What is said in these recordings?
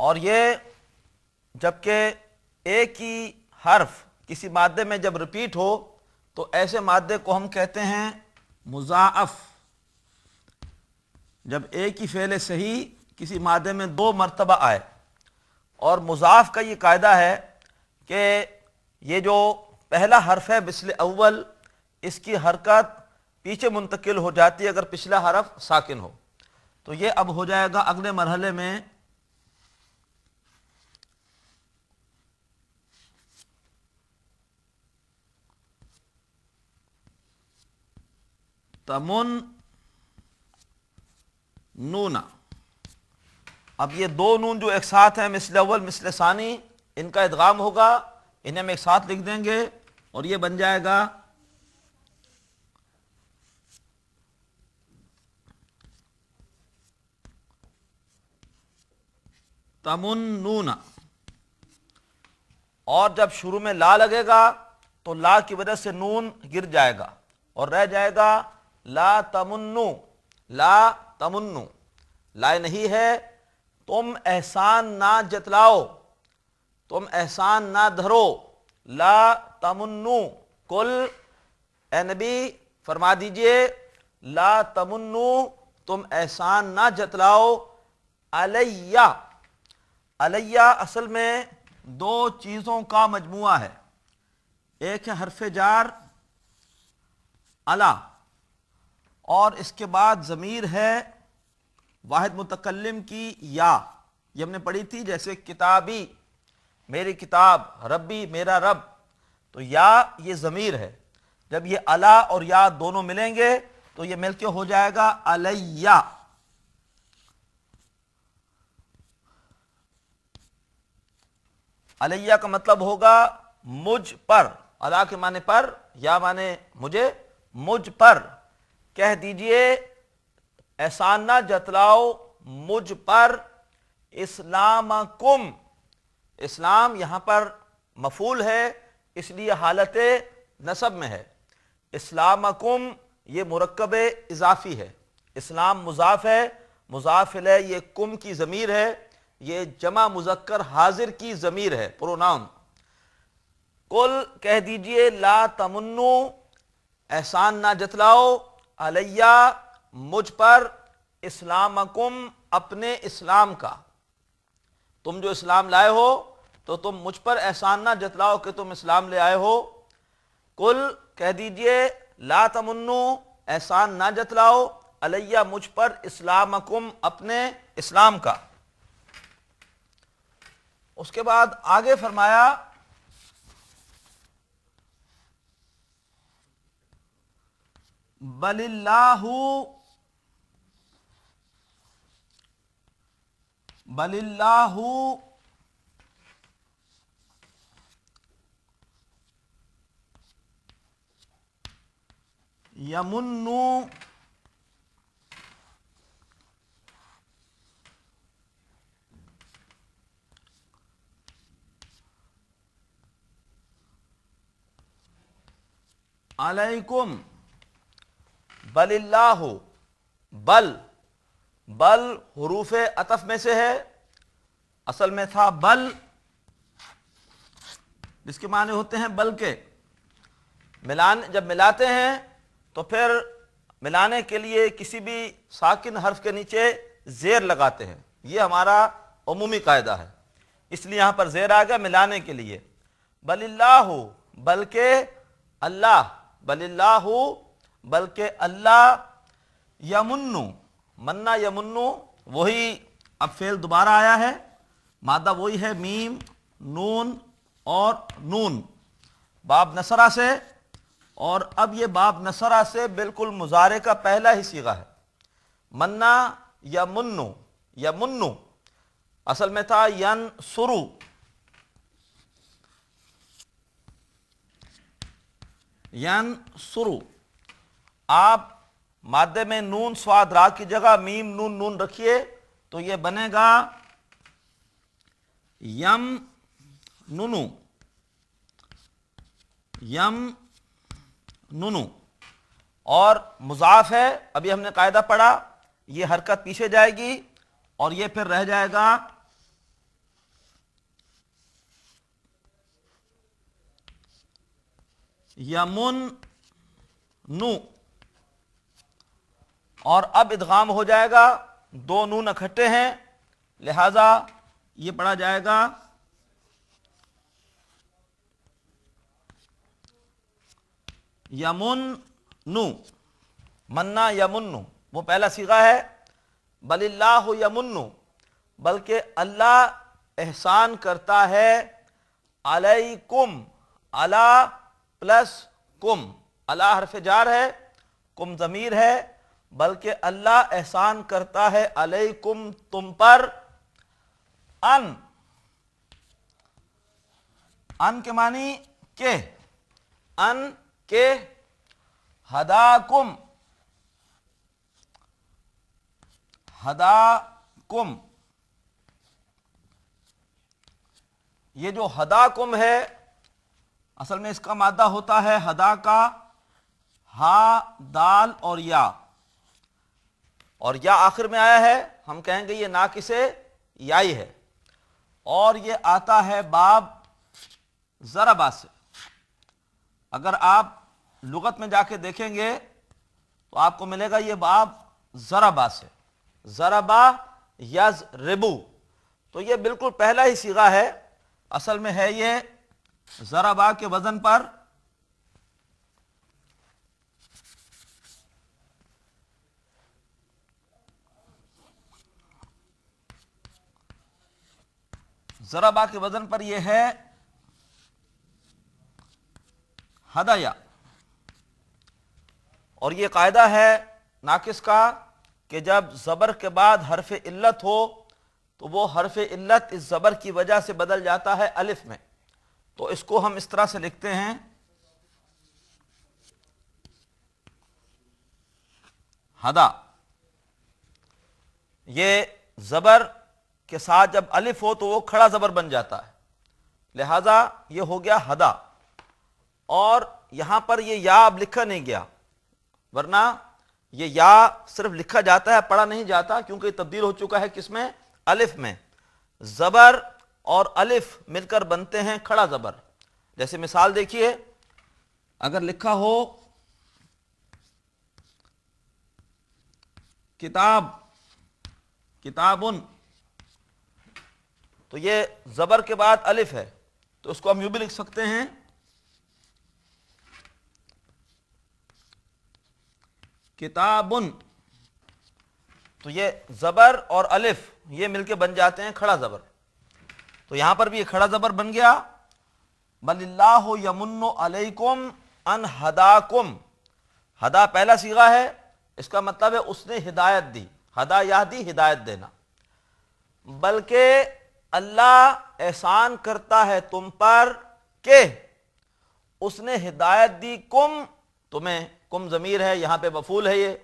اور یہ جبکہ ایک ہی حرف کسی مادے میں جب ریپیٹ ہو تو ایسے مادے کو ہم کہتے ہیں مضاعف۔ جب ایک ہی فعل صحیح کسی مادے میں 2 مرتبہ آئے، اور مضاعف کا یہ قاعدہ ہے کہ یہ جو پہلا حرف ہے مثل اول، اس کی حرکت پیچھے منتقل ہو جاتی ہے اگر پچھلا حرف ساکن ہو۔ تو یہ اب ہو جائے گا اگلے مرحلے میں تمن نونا۔ اب یہ 2 نون جو ایک ساتھ ہیں، مثل اول مثل ثانی، ان کا ادغام ہوگا، انہیں ہم ایک ساتھ لکھ دیں گے اور یہ بن جائے گا تمنون۔ اور جب شروع میں لا لگے گا تو لا کی وجہ سے نون گر جائے گا اور رہ جائے گا لا تمنو، لا تمنو، لا نہیں ہے تم احسان نہ جتلاؤ، تم احسان نہ دھرو، لا تمنو، کل اے نبی فرما دیجئے لا تمنو، تم احسان نہ جتلاؤ، علیہ۔ علیہ اصل میں 2 چیزوں کا مجموعہ ہے، ایک ہے حرف جار علی، اور اس کے بعد ضمیر ہے واحد متکلم کی یا، یہ ہم نے پڑھی تھی، جیسے کتابی میری کتاب، ربی میرا رب، تو یا یہ ضمیر ہے۔ جب یہ علی اور یا دونوں ملیں گے تو یہ مل کے ہو جائے گا علیہ۔ علیہ کا مطلب ہوگا مجھ پر، علی کے معنی پر، یا معنی مجھے، مجھ پر کہہ دیجئے احسان نہ جتلاؤ مجھ پر، اسلامکم، اسلام یہاں پر مفعول ہے اس لیے حالت نصب میں ہے، اسلامکم یہ مرکب اضافی ہے، اسلام مضاف ہے، مضاف الیہ یہ کم کی ضمیر ہے، یہ جمع مذکر حاضر کی ضمیر ہے، پروناؤن۔ قل کہہ دیجئے لا تمنو، احسان نہ جتلاؤ، علیہ مجھ پر، اسلامکم اپنے اسلام کا، تم جو اسلام لائے ہو تو تم مجھ پر احسان نہ جتلاؤ کہ تم اسلام لے آئے ہو۔ قل کہہ دیجئے لا تمنو، احسان نہ جتلاؤ، علیہ مجھ پر، اسلامکم اپنے اسلام کا۔ اس کے بعد آگے فرمایا بل اللہ بل اللہ یمن علیکم، بل اللہ، بل، بل حروف عطف میں سے ہے، اصل میں تھا بل جس کے معنی ہوتے ہیں بلکہ، جب ملاتے ہیں تو پھر ملانے کے لیے کسی بھی ساکن حرف کے نیچے زیر لگاتے ہیں، یہ ہمارا عمومی قاعدہ ہے، اس لیے یہاں پر زیر آ گیا ملانے کے لیے۔ بل اللہ، بلکہ اللہ، بل اللہ بلکہ اللہ، یمنو، منا یمنو، وہی اب فعل دوبارہ آیا ہے، مادہ وہی ہے میم نون اور نون، باب نصرہ سے، اور اب یہ باب نصرہ سے بالکل مضارع کا پہلا ہی صیغہ ہے۔ منا یمنو، یمنو اصل میں تھا ینصرو، ینصرو، آپ مادے میں نون صاد را کی جگہ میم نون نون رکھیے تو یہ بنے گا یم ننو، یم ننو، اور مضاف ہے، ابھی ہم نے قاعدہ پڑھا، یہ حرکت پیچھے جائے گی اور یہ پھر رہ جائے گا یمن نو، اور اب ادغام ہو جائے گا، دو نون اکٹھے ہیں، لہذا یہ پڑھا جائے گا یمن نو، منا یمن، وہ پہلا صیغہ ہے، بل اللہ یمن، بلکہ اللہ احسان کرتا ہے، علیکم، علی پلس کم، علی حرف جار ہے، کم ضمیر ہے، بلکہ اللہ احسان کرتا ہے علیکم، تم پر، ان کے معنی کہ، ان کے، ہداکم، ہداکم، یہ جو ہداکم ہے اصل میں اس کا مادہ ہوتا ہے ہدا کا، ہا، دال اور یا، اور یا آخر میں آیا ہے، ہم کہیں گے یہ ناقص یائی ہے، اور یہ آتا ہے باب ضربا سے۔ اگر آپ لغت میں جا کے دیکھیں گے تو آپ کو ملے گا یہ باب ضربا سے، ضربا یضربو، تو یہ بالکل پہلا ہی صیغہ ہے، اصل میں ہے یہ ضربا کے وزن پر ضربا کے وزن پر یہ ہے ہدایا، اور یہ قاعدہ ہے ناقص کا کہ جب زبر کے بعد حرف علت ہو تو وہ حرف علت اس زبر کی وجہ سے بدل جاتا ہے الف میں، تو اس کو ہم اس طرح سے لکھتے ہیں ہدا، یہ زبر کے ساتھ جب الف ہو تو وہ کھڑا زبر بن جاتا ہے، لہذا یہ ہو گیا ہدا، اور یہاں پر یہ یا اب لکھا نہیں گیا، ورنہ یہ یا صرف لکھا جاتا ہے، پڑھا نہیں جاتا، کیونکہ یہ تبدیل ہو چکا ہے کس میں؟ الف میں۔ زبر اور الف مل کر بنتے ہیں کھڑا زبر، جیسے مثال دیکھیے، اگر لکھا ہو کتاب، کتابن، تو یہ زبر کے بعد الف ہے، تو اس کو ہم یوں بھی لکھ سکتے ہیں کتابن، تو یہ زبر اور الف یہ مل کے بن جاتے ہیں کھڑا زبر، تو یہاں پر بھی یہ کھڑا زبر بن گیا، بل اللہ یمن علیکم ان ہداکم، ہدا پہلا صیغہ ہے، اس کا مطلب ہے اس نے ہدایت دی، ہدا یہدی، ہدایت دینا، بلکہ اللہ احسان کرتا ہے تم پر کہ اس نے ہدایت دی، کم، تمہیں، کم ضمیر ہے، یہاں پہ مفعول ہے یہ،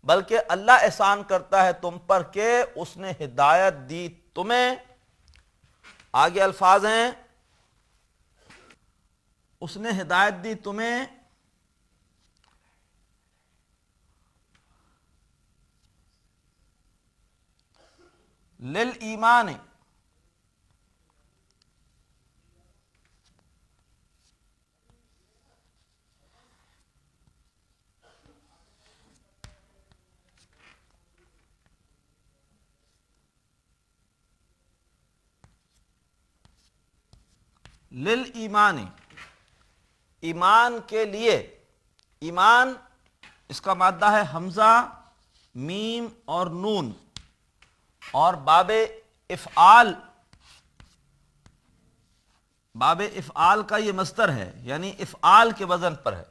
بلکہ اللہ احسان کرتا ہے تم پر کہ اس نے ہدایت دی تمہیں، آگے الفاظ ہیں، اس نے ہدایت دی تمہیں للایمان، للایمان، ایمان کے لیے، ایمان اس کا مادہ ہے حمزہ، میم اور نون، اور باب افعال، باب افعال کا یہ مصدر ہے، یعنی افعال کے وزن پر ہے،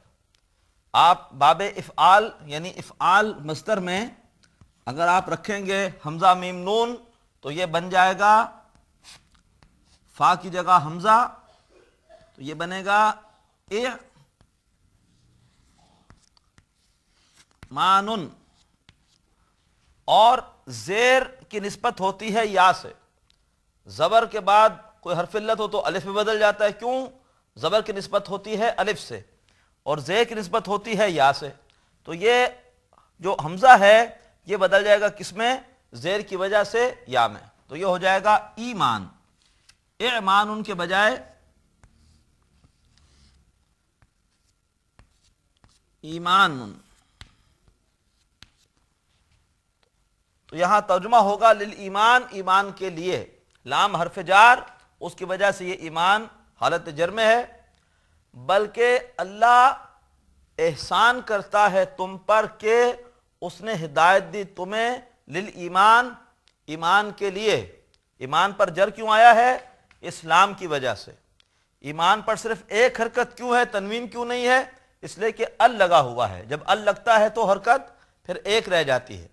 آپ باب افعال یعنی افعال مصدر میں اگر آپ رکھیں گے حمزہ میم نون تو یہ بن جائے گا فا کی جگہ حمزہ، تو یہ بنے گا مانن، اور زیر کی نسبت ہوتی ہے یا سے، زبر کے بعد کوئی حرف علت ہو تو الف میں بدل جاتا ہے، کیوں؟ زبر کی نسبت ہوتی ہے الف سے، اور زیر کی نسبت ہوتی ہے یا سے، تو یہ جو حمزہ ہے یہ بدل جائے گا کس میں؟ زیر کی وجہ سے یا میں، تو یہ ہو جائے گا ایمان، اعمان ان کے بجائے ایمان، تو یہاں ترجمہ ہوگا للایمان، ایمان کے لیے، لام حرف جار، اس کی وجہ سے یہ ایمان حالت جر میں ہے، بلکہ اللہ احسان کرتا ہے تم پر کہ اس نے ہدایت دی تمہیں للایمان، ایمان کے لیے۔ ایمان پر جر کیوں آیا ہے؟ اسلام کی وجہ سے۔ ایمان پر صرف ایک حرکت کیوں ہے، تنوین کیوں نہیں ہے؟ اس لیے کہ ال لگا ہوا ہے، جب ال لگتا ہے تو حرکت پھر ایک رہ جاتی ہے۔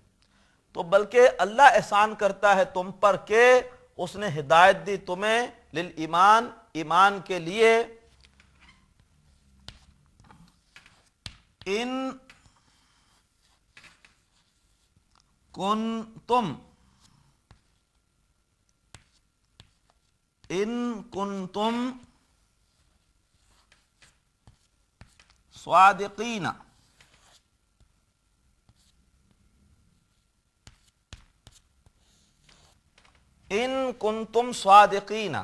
تو بلکہ اللہ احسان کرتا ہے تم پر کہ اس نے ہدایت دی تمہیں للایمان، ایمان کے لیے، ان کنتم صادقین، ان کنتم صادقین،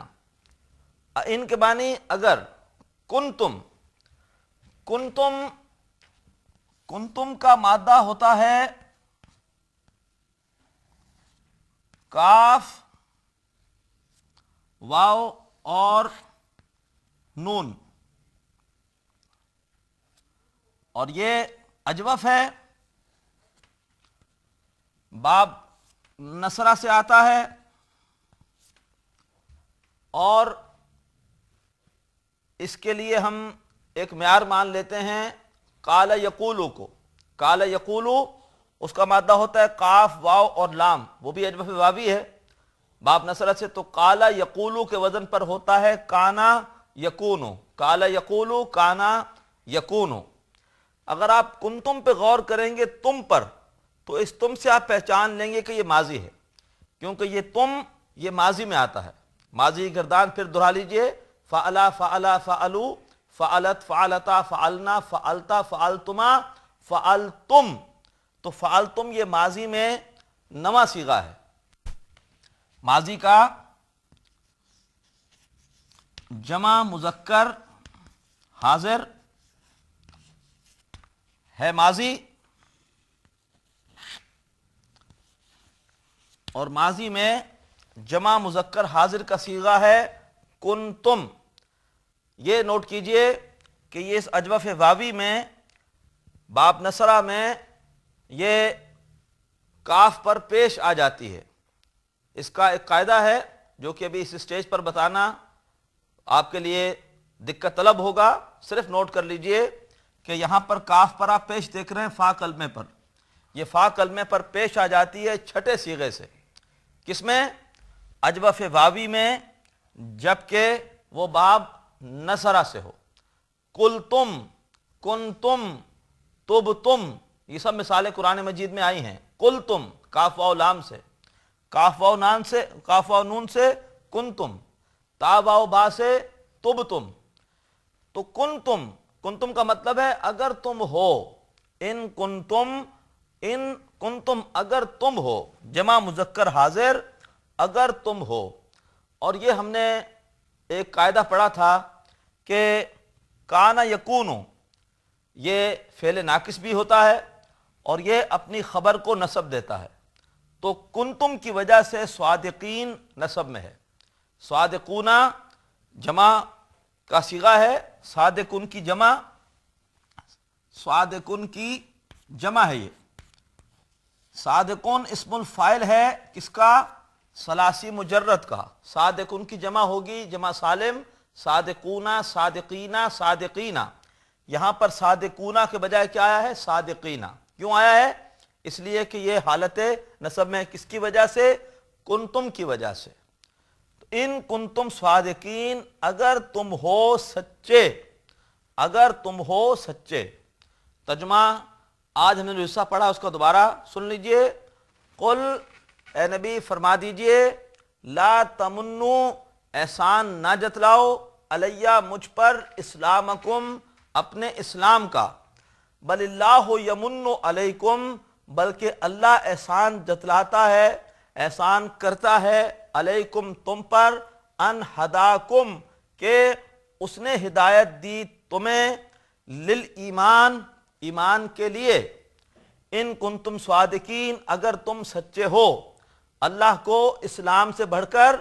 ان کے معنی اگر، کنتم کا مادہ ہوتا ہے کاف، واو اور نون، اور یہ اجوف ہے، باب نصرہ سے آتا ہے، اور اس کے لیے ہم ایک معیار مان لیتے ہیں قال یقولو کو۔ قال یقولو اس کا مادہ ہوتا ہے قاف، واو اور لام، وہ بھی اجوف واوی ہے باب نصرہ سے، تو قال یقولو کے وزن پر ہوتا ہے کانا یکونو، قال یقولو کانا یکونو۔ اگر آپ کنتم پہ غور کریں گے، تم پر، تو اس تم سے آپ پہچان لیں گے کہ یہ ماضی ہے، کیونکہ یہ تم، یہ ماضی میں آتا ہے۔ ماضی کی گردان پھر دہرا لیجئے، فعلا، فعلا، فعلو، فعلت، فعلتا، فعلنا، فعلتا، فعلتما، فعلتم، تو فعلتم یہ ماضی میں نواں صیغہ ہے، ماضی کا جمع مذکر حاضر ہے ماضی، اور ماضی میں جمع مذکر حاضر کا صیغہ ہے کنتم۔ یہ نوٹ کیجئے کہ یہ اس اجوف واوی میں باب نصرہ میں یہ کاف پر پیش آ جاتی ہے۔ اس کا ایک قاعدہ ہے جو کہ ابھی اس سٹیج پر بتانا آپ کے لیے دقت طلب ہوگا، صرف نوٹ کر لیجئے کہ یہاں پر کاف پر آپ پیش دیکھ رہے ہیں فا کلمے پر، یہ فا کلمے پر پیش آ جاتی ہے چھٹے صیغے سے، کس میں؟ اجوف واوی میں، جبکہ وہ باب نصرہ سے ہو۔ قلتم، کنتم، تبتم، یہ سب مثالیں قرآن مجید میں آئی ہیں۔ قلتم کاف واو لام سے، کاف واو نون سے کنتم، تا واو با سے تبتم، تو کنتم کا مطلب ہے اگر تم ہو، ان کنتم اگر تم ہو، جمع مذکر حاضر اگر تم ہو۔ اور یہ ہم نے ایک قاعدہ پڑھا تھا کہ کانا یکونو یہ فعل ناقص بھی ہوتا ہے اور یہ اپنی خبر کو نسب دیتا ہے، تو کنتم کی وجہ سے صادقین نسب میں ہے، صادقونا جمع کا صیغہ ہے، صادقن کی جمع، صادقن کی جمع ہے، یہ صادقون اسم الفاعل ہے کس کا؟ ثلاثی مجرد کا۔ صادقن کی جمع ہوگی جمع سالم، صادقونا، صادقینا، صادقینا۔ یہاں پر صادقونا کے بجائے کیا آیا ہے؟ صادقینا۔ کیوں آیا ہے؟ اس لیے کہ یہ حالت نسب میں کس کی وجہ سے؟ کنتم کی وجہ سے۔ ان کنتم صادقین، اگر تم ہو سچے، اگر تم ہو سچے۔ ترجمہ آج ہم نے جو حصہ پڑھا اس کا دوبارہ سن لیجئے۔ قل، اے نبی فرما دیجئے، لا تمنو، احسان نہ جتلاؤ، علیہ مجھ پر، اسلامکم اپنے اسلام کا، بل اللہ یمن علیکم، بلکہ اللہ احسان جتلاتا ہے، احسان کرتا ہے، علیکم تم پر، ان ہداکم کہ اس نے ہدایت دی تمہیں، للایمان ایمان کے لیے، ان کنتم صادقین، اگر تم سچے ہو۔ اللہ کو اسلام سے بڑھ کر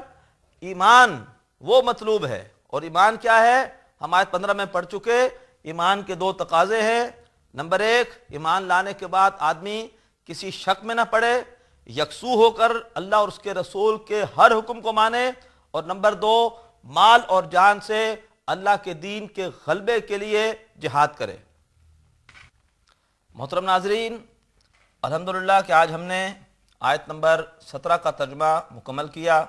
ایمان وہ مطلوب ہے، اور ایمان کیا ہے؟ ہم آیت 15 میں پڑھ چکے۔ ایمان کے دو تقاضے ہیں۔ نمبر ایک، ایمان لانے کے بعد آدمی کسی شک میں نہ پڑے، یکسو ہو کر اللہ اور اس کے رسول کے ہر حکم کو مانے، اور نمبر دو، مال اور جان سے اللہ کے دین کے غلبے کے لیے جہاد کرے۔ محترم ناظرین، الحمدللہ کہ آج ہم نے آیت نمبر 17 کا ترجمہ مکمل کیا۔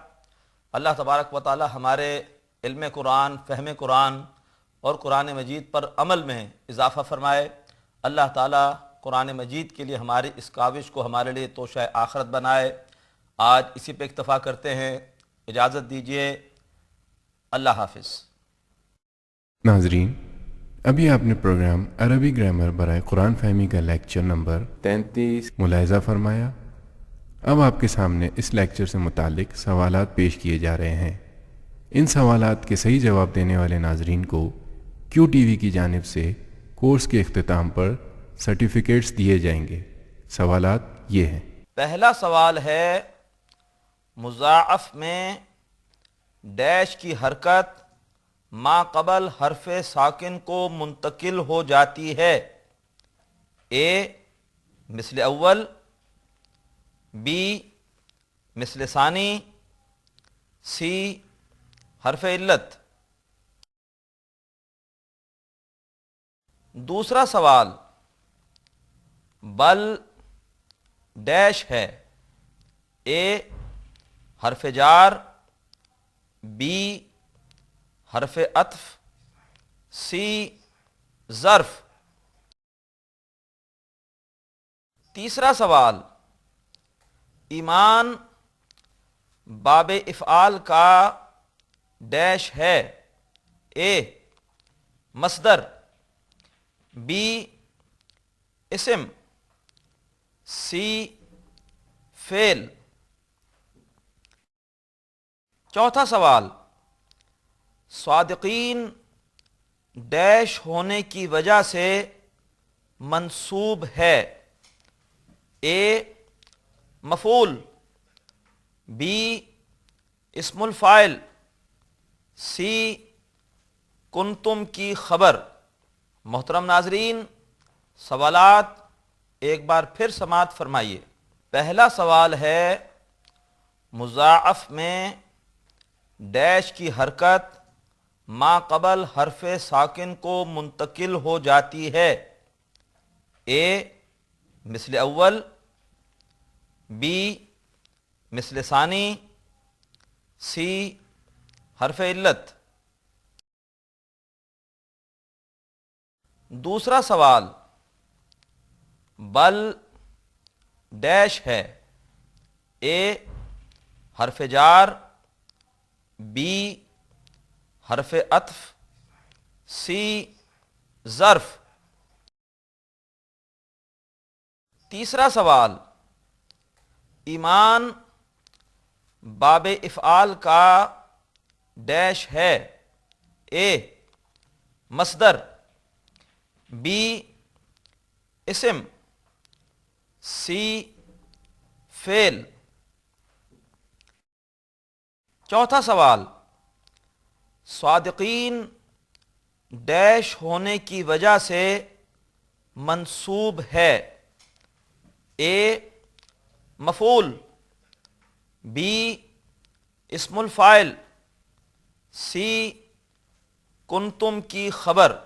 اللہ تبارک و تعالی ہمارے علم قرآن، فہم قرآن اور قرآن مجید پر عمل میں اضافہ فرمائے۔ اللہ تعالی قرآن مجید کے لیے ہماری اس کاوش کو ہمارے لیے توشہ آخرت بنائے۔ آج اسی پہ اکتفا کرتے ہیں، اجازت دیجیے، اللہ حافظ۔ ناظرین، ابھی آپ نے پروگرام عربی گرامر برائے قرآن فہمی کا لیکچر نمبر 33 ملاحظہ فرمایا۔ اب آپ کے سامنے اس لیکچر سے متعلق سوالات پیش کیے جا رہے ہیں۔ ان سوالات کے صحیح جواب دینے والے ناظرین کو کیو ٹی وی کی جانب سے کورس کے اختتام پر سرٹیفکیٹس دیے جائیں گے۔ سوالات یہ ہیں۔ پہلا سوال ہے، مضاعف میں ڈیش کی حرکت ما قبل حرف ساکن کو منتقل ہو جاتی ہے۔ اے مثل اول، بی مثل ثانی، سی حرف علت۔ دوسرا سوال، بل ڈیش ہے۔ اے حرف جار، بی حرف عطف، سی ظرف۔ تیسرا سوال، ایمان باب افعال کا ڈیش ہے۔ اے مصدر، بی اسم، سی فعل۔ چوتھا سوال، صادقین ڈیش ہونے کی وجہ سے منصوب ہے۔ اے مفعول، بی اسم الفاعل، سی کنتم کی خبر۔ محترم ناظرین، سوالات ایک بار پھر سماعت فرمائیے۔ پہلا سوال ہے، مضاعف میں ڈیش کی حرکت ما قبل حرف ساکن کو منتقل ہو جاتی ہے۔ اے مثل اول، بی مثل ثانی، سی حرف علت۔ دوسرا سوال، بل ڈیش ہے۔ اے حرف جار، بی حرف عطف، سی ظرف۔ تیسرا سوال، ایمان باب افعال کا ڈیش ہے۔ اے مصدر، بی اسم، سی فعل۔ چوتھا سوال، صادقین ڈیش ہونے کی وجہ سے منصوب ہے۔ اے مفعول، بی اسم الفاعل، سی کنتم کی خبر۔